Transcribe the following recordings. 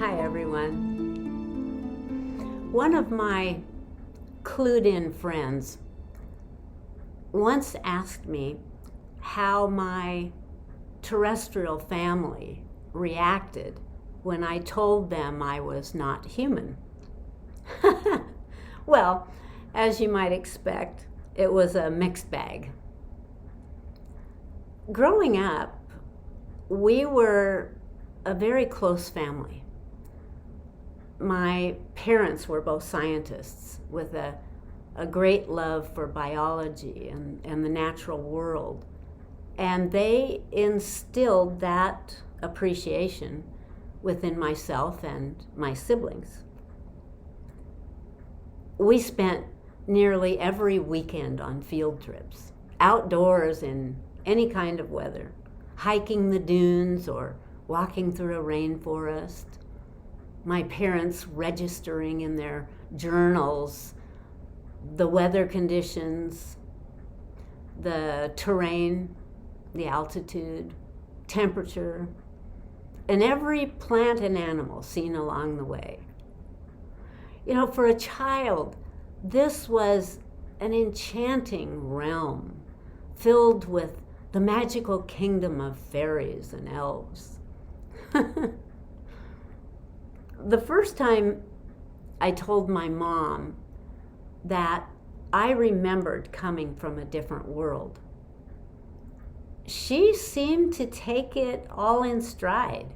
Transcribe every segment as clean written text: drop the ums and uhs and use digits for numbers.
Hi, everyone. One of my clued-in friends once asked me how my terrestrial family reacted when I told them I was not human. Well, as you might expect, it was a mixed bag. Growing up, we were a very close family. My parents were both scientists with a great love for biology and the natural world. And they instilled that appreciation within myself and my siblings. We spent nearly every weekend on field trips, outdoors in any kind of weather, hiking the dunes or walking through a rainforest. My parents registering in their journals the weather conditions, the terrain, the altitude, temperature, and every plant and animal seen along the way. You know, for a child, this was an enchanting realm filled with the magical kingdom of fairies and elves. The first time I told my mom that I remembered coming from a different world, she seemed to take it all in stride.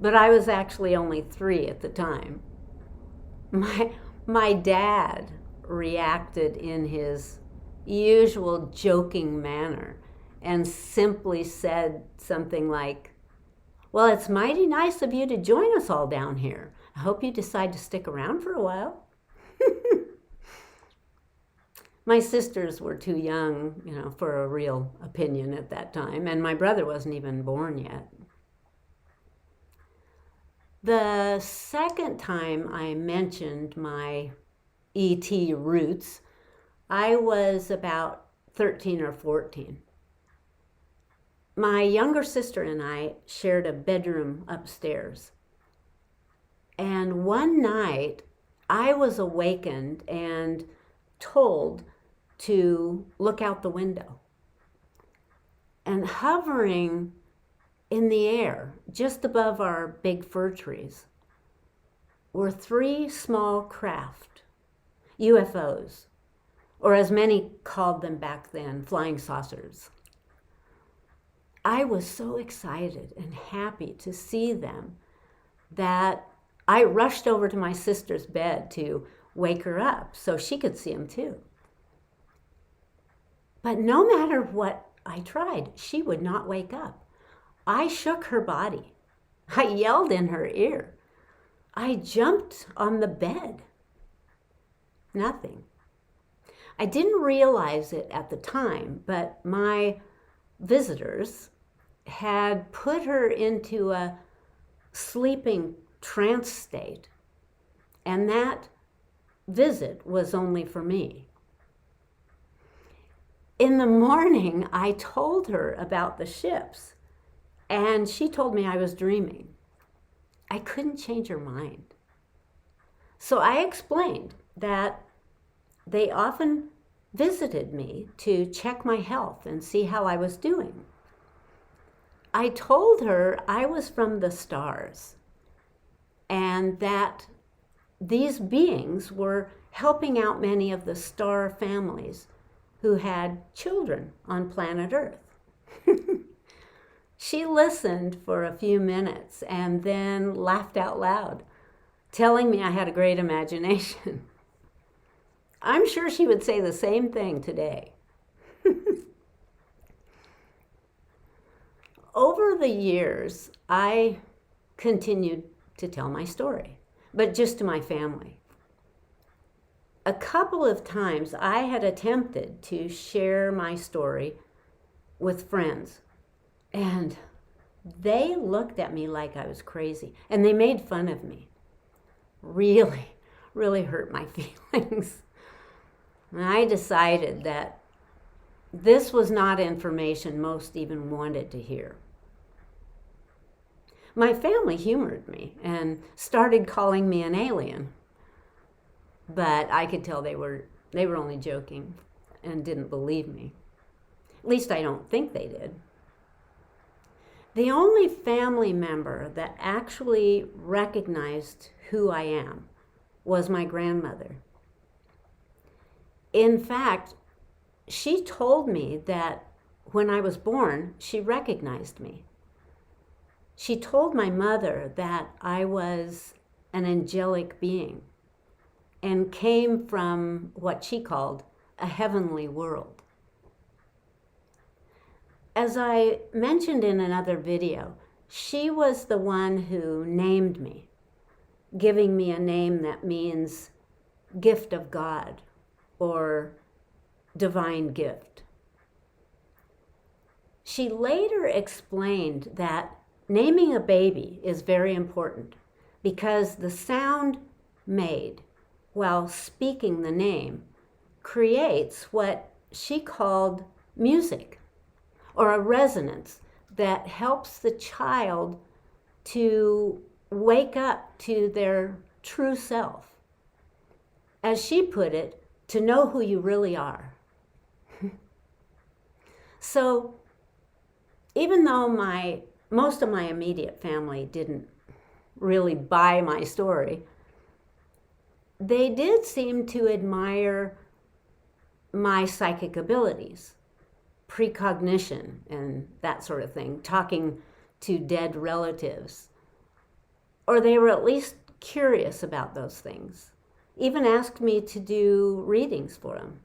But I was actually only 3 at the time. My dad reacted in his usual joking manner and simply said something like, "Well, it's mighty nice of you to join us all down here. I hope you decide to stick around for a while." My sisters were too young, for a real opinion at that time, and my brother wasn't even born yet. The second time I mentioned my ET roots, I was about 13 or 14. My younger sister and I shared a bedroom upstairs. And one night, I was awakened and told to look out the window. And hovering in the air, just above our big fir trees, were 3 small craft, UFOs, or as many called them back then, flying saucers. I was so excited and happy to see them that I rushed over to my sister's bed to wake her up so she could see them too. But no matter what I tried, she would not wake up. I shook her body. I yelled in her ear. I jumped on the bed. Nothing. I didn't realize it at the time, but my visitors had put her into a sleeping trance state, and that visit was only for me. In the morning, I told her about the ships, and she told me I was dreaming. I couldn't change her mind. So I explained that they often visited me to check my health and see how I was doing. I told her I was from the stars and that these beings were helping out many of the star families who had children on planet Earth. She listened for a few minutes and then laughed out loud, telling me I had a great imagination. I'm sure she would say the same thing today. Over the years, I continued to tell my story, but just to my family. A couple of times I had attempted to share my story with friends, and they looked at me like I was crazy, and they made fun of me. Really, really hurt my feelings. And I decided that this was not information most even wanted to hear. My family humored me and started calling me an alien. But I could tell they were only joking and didn't believe me. At least I don't think they did. The only family member that actually recognized who I am was my grandmother. In fact, she told me that when I was born, she recognized me. She told my mother that I was an angelic being and came from what she called a heavenly world. As I mentioned in another video, she was the one who named me, giving me a name that means gift of God or divine gift. She later explained that naming a baby is very important because the sound made while speaking the name creates what she called music, or a resonance that helps the child to wake up to their true self. As she put it, to know who you really are. So even though most of my immediate family didn't really buy my story, they did seem to admire my psychic abilities, precognition and that sort of thing, talking to dead relatives. Or they were at least curious about those things, even asked me to do readings for them.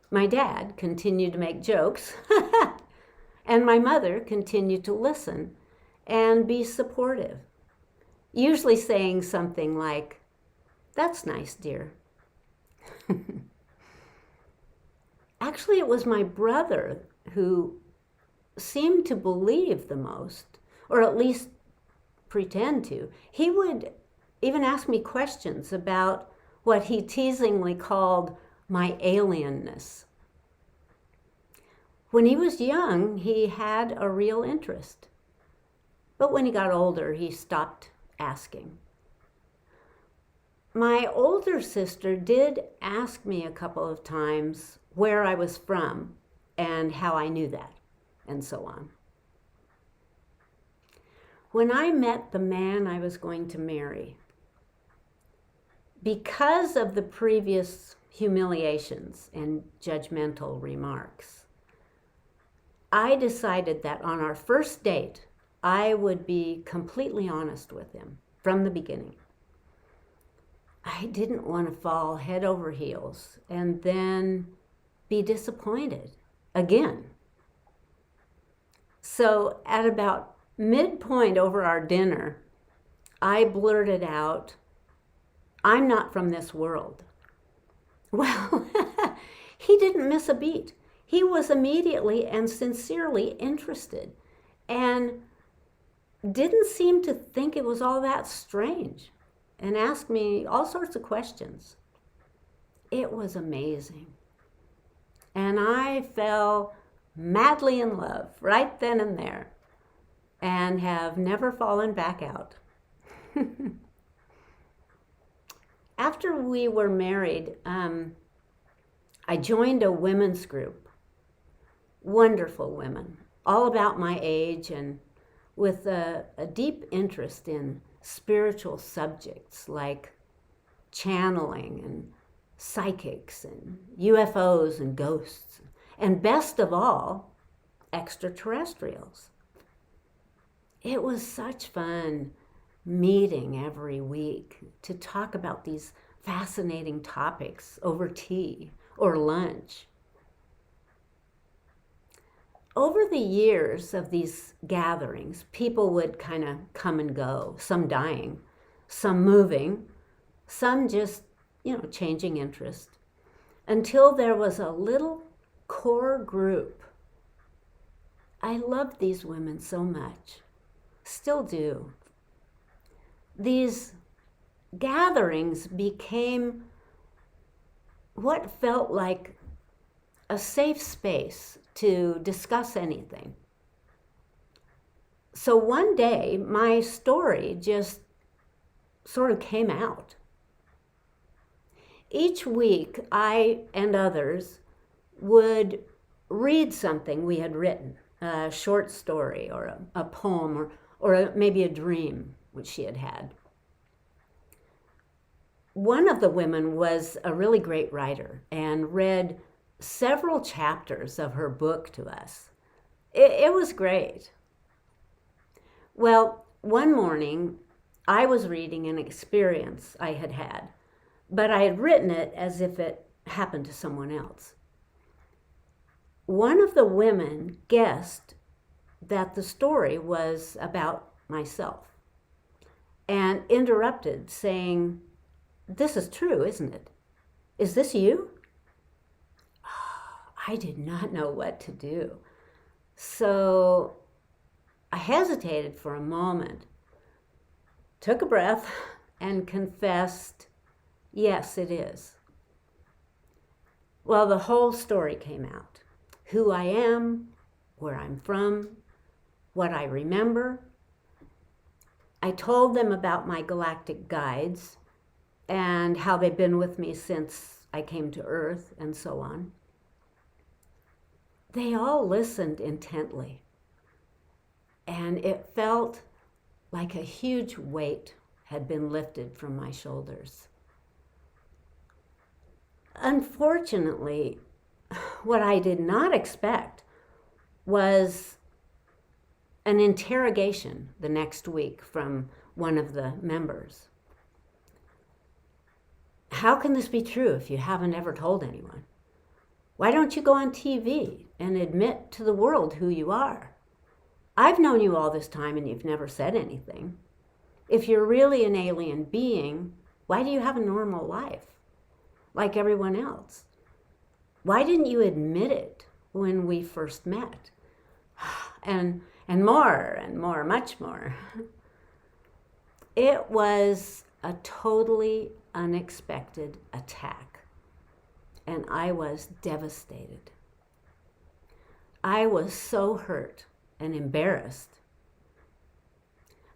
My dad continued to make jokes, and my mother continued to listen and be supportive, usually saying something like, "That's nice, dear." Actually, it was my brother who seemed to believe the most, or at least pretend to. He would even ask me questions about what he teasingly called my alienness. When he was young, he had a real interest. But when he got older, he stopped asking. My older sister did ask me a couple of times where I was from and how I knew that, and so on. When I met the man I was going to marry, because of the previous humiliations and judgmental remarks, I decided that on our first date, I would be completely honest with him from the beginning. I didn't want to fall head over heels and then be disappointed again. So at about midpoint over our dinner, I blurted out, "I'm not from this world." Well, he didn't miss a beat. He was immediately and sincerely interested and didn't seem to think it was all that strange and asked me all sorts of questions. It was amazing. And I fell madly in love right then and there and have never fallen back out. After we were married, I joined a women's group. Wonderful women, all about my age and with a deep interest in spiritual subjects like channeling and psychics and UFOs and ghosts, and best of all, extraterrestrials. It was such fun meeting every week to talk about these fascinating topics over tea or lunch. Over the years of these gatherings, people would kind of come and go, some dying, some moving, some just, changing interest, until there was a little core group. I loved these women so much, still do. These gatherings became what felt like a safe space to discuss anything. So one day, my story just sort of came out. Each week, I and others would read something we had written, a short story or a poem or maybe a dream which she had had. One of the women was a really great writer and read several chapters of her book to us. It was great. Well, one morning, I was reading an experience I had had, but I had written it as if it happened to someone else. One of the women guessed that the story was about myself and interrupted, saying, "This is true, isn't it? Is this you?" I did not know what to do. So I hesitated for a moment, took a breath, and confessed, "Yes, it is." Well, the whole story came out. Who I am, where I'm from, what I remember. I told them about my galactic guides and how they've been with me since I came to Earth and so on. They all listened intently, and it felt like a huge weight had been lifted from my shoulders. Unfortunately, what I did not expect was an interrogation the next week from one of the members. "How can this be true if you haven't ever told anyone? Why don't you go on TV and admit to the world who you are? I've known you all this time and you've never said anything. If you're really an alien being, why do you have a normal life like everyone else? Why didn't you admit it when we first met?" And more, much more. It was a totally unexpected attack, and I was devastated. I was so hurt and embarrassed.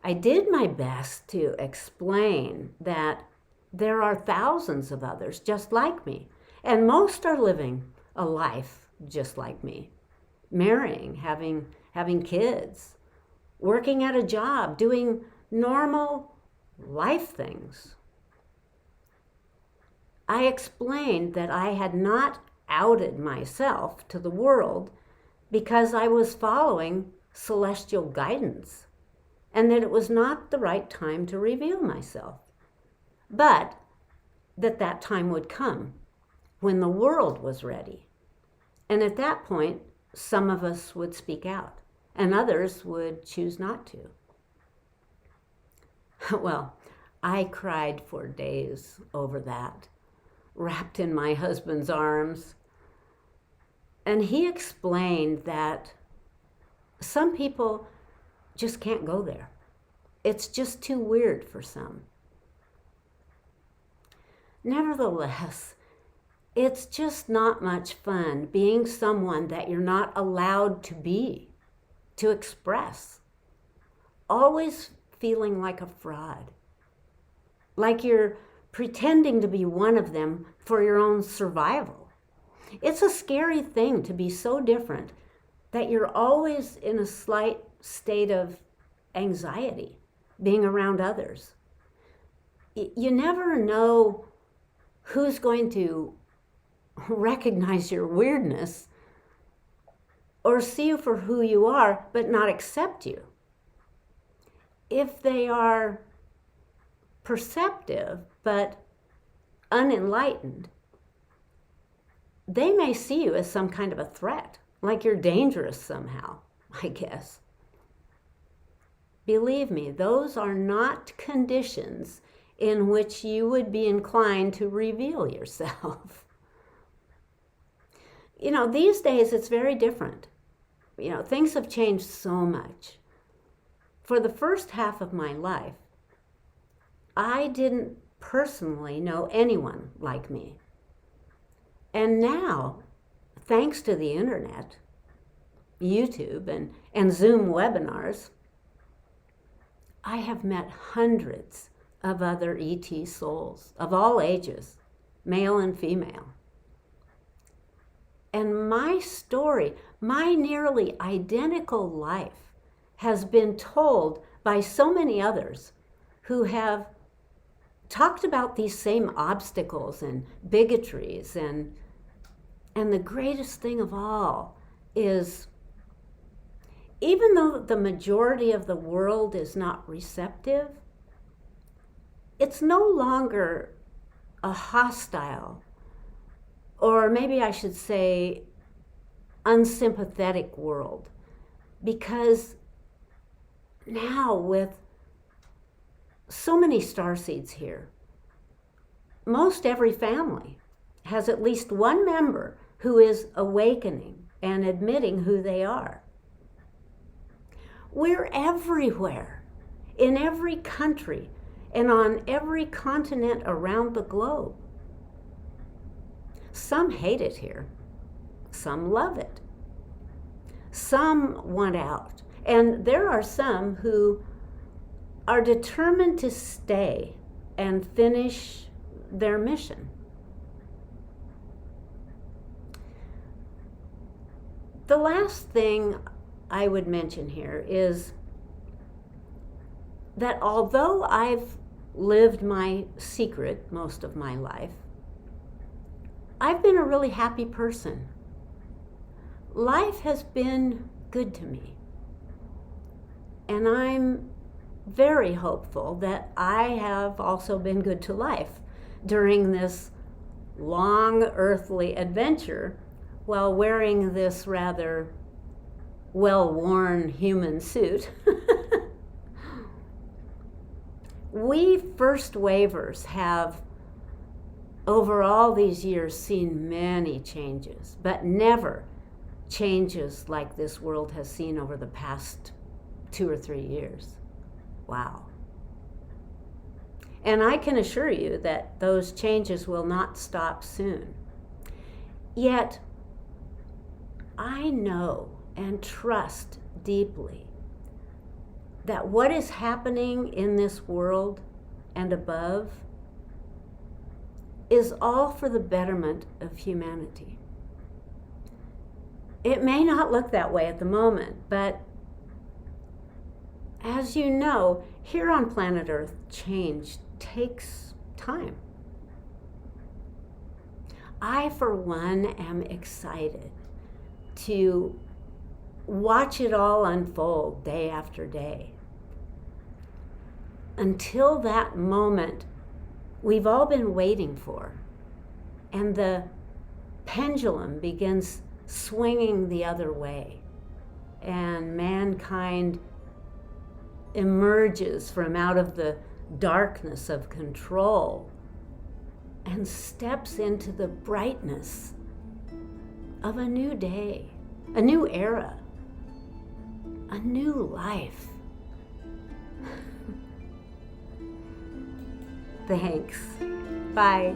I did my best to explain that there are thousands of others just like me, and most are living a life just like me, marrying, having kids, working at a job, doing normal life things. I explained that I had not outed myself to the world because I was following celestial guidance, and that it was not the right time to reveal myself, but that time would come when the world was ready. And at that point, some of us would speak out, and others would choose not to. Well, I cried for days over that, wrapped in my husband's arms. And he explained that some people just can't go there. It's just too weird for some. Nevertheless, it's just not much fun being someone that you're not allowed to be, to express. Always feeling like a fraud, like you're pretending to be one of them for your own survival. It's a scary thing to be so different that you're always in a slight state of anxiety being around others. You never know who's going to recognize your weirdness or see you for who you are but not accept you. If they are perceptive but unenlightened, they may see you as some kind of a threat, like you're dangerous somehow, I guess. Believe me, those are not conditions in which you would be inclined to reveal yourself. These days it's very different. Things have changed so much. For the first half of my life, I didn't personally know anyone like me. And now, thanks to the internet, YouTube, and Zoom webinars, I have met hundreds of other ET souls of all ages, male and female. And my story, my nearly identical life, has been told by so many others who have talked about these same obstacles and bigotries. And the greatest thing of all is, even though the majority of the world is not receptive, it's no longer a hostile, or maybe I should say unsympathetic world, because now with so many starseeds here, most every family has at least one member who is awakening and admitting who they are. We're everywhere, in every country, and on every continent around the globe. Some hate it here. Some love it. Some want out. And there are some who are determined to stay and finish their mission. The last thing I would mention here is that although I've lived my secret most of my life, I've been a really happy person. Life has been good to me. And I'm very hopeful that I have also been good to life during this long earthly adventure while wearing this rather well-worn human suit. We first wavers have, over all these years, seen many changes, but never changes like this world has seen over the past 2 or 3 years. Wow. And I can assure you that those changes will not stop soon. Yet, I know and trust deeply that what is happening in this world and above is all for the betterment of humanity. It may not look that way at the moment, but as you know, here on planet Earth, change takes time. I, for one, am excited to watch it all unfold day after day. Until that moment we've all been waiting for, and the pendulum begins swinging the other way, and mankind emerges from out of the darkness of control and steps into the brightness of a new day, a new era, a new life. Thanks. Bye.